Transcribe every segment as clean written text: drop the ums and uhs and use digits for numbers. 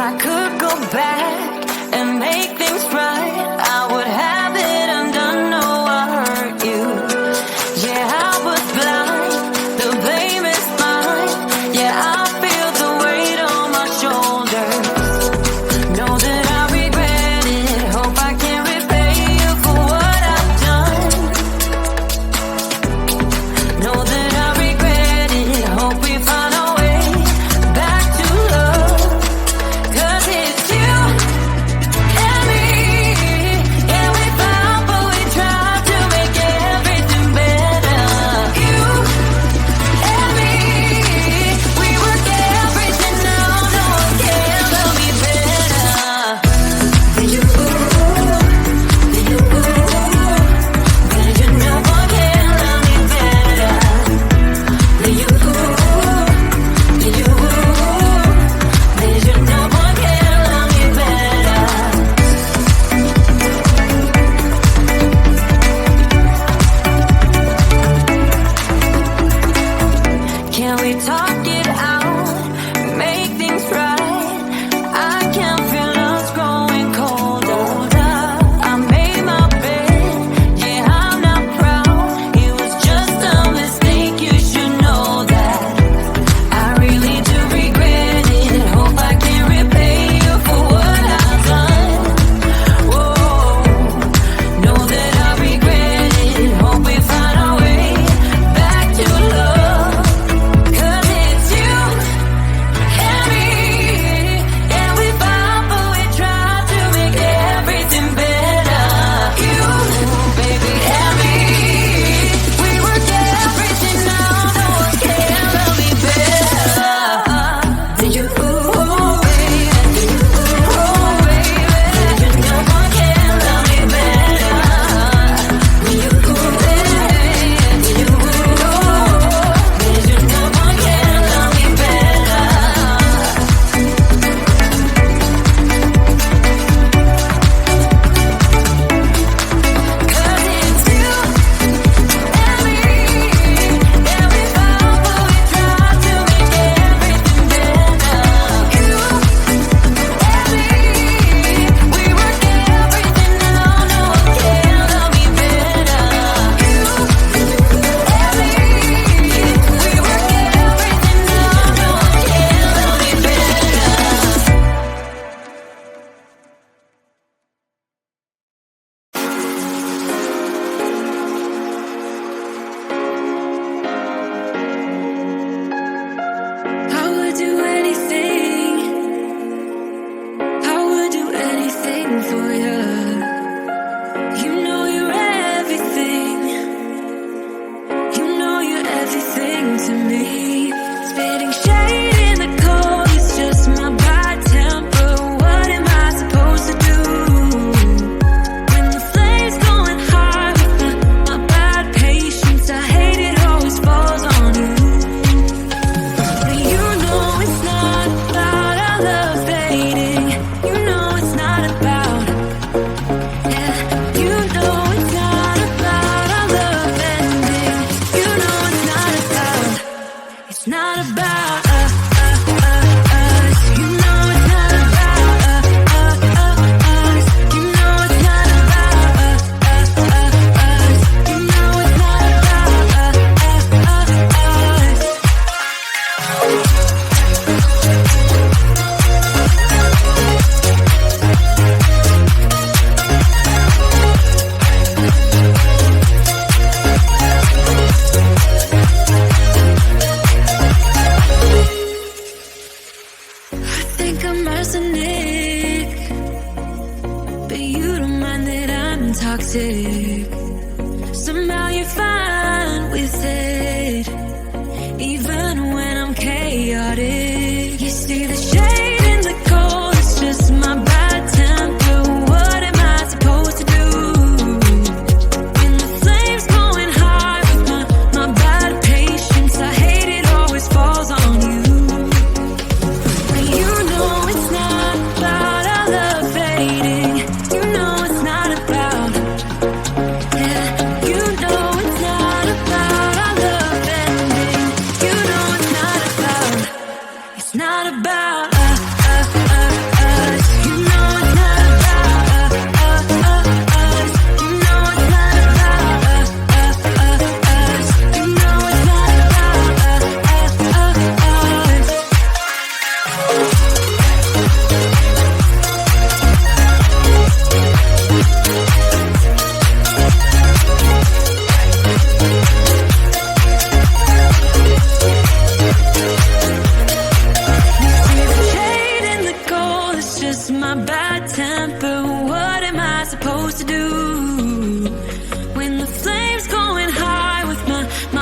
I could go back and make things right, I would have it undone. No, I hurt you. Yeah, I was blind. The blame is mine. Yeah, I feel the weight on my shoulders. Know that I regret it. Hope I can repay you for what I've done. Know that I regret it. Hope we find a way back to love. 'Cause it's you and me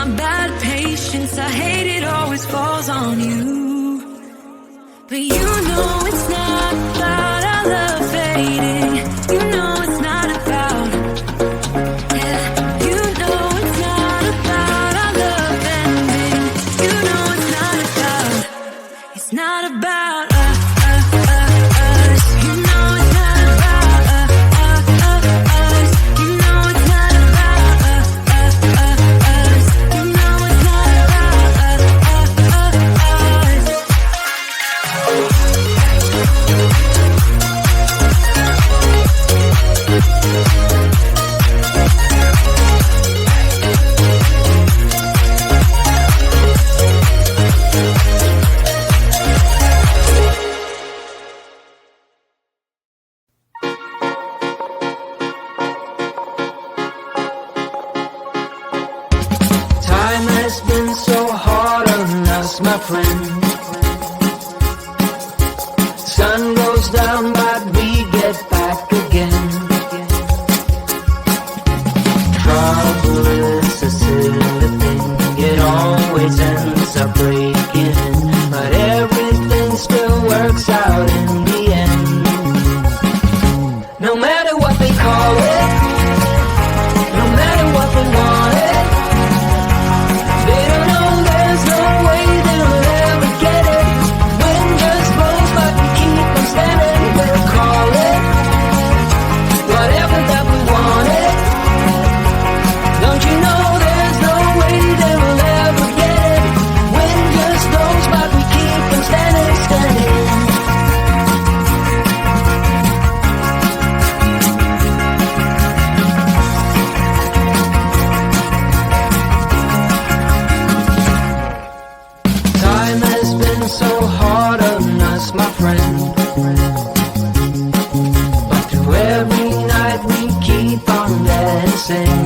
my bad patience, I hate it always falls on you. But you know it's not about our love fading. You know it's not about, yeah. You know it's not about our love ending. You know it's not about, it's not about us. You know it's not about us. You know it's not about us. You know it's not about us. Time has been so hard on us, my friend. Sun goes down, but we get back again. Trouble is a silly thing, it always ends up breaking. But everything still works out in the end. No matter what they call it, no matter what they want it, they don't know there's no way they'll ever get it. Wind just blows, but we keep on standing. We'll call it whatever that we want it. Don't you know there's no way they will ever get it? Wind just blows, but we keep on standing, standing. Time has been so hard on us, my friend. But through every night we keep on dancing.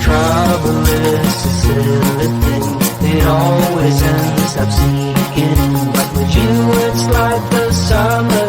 Trouble is a silly thing, it always ends up sneaking. But with you it's like the summer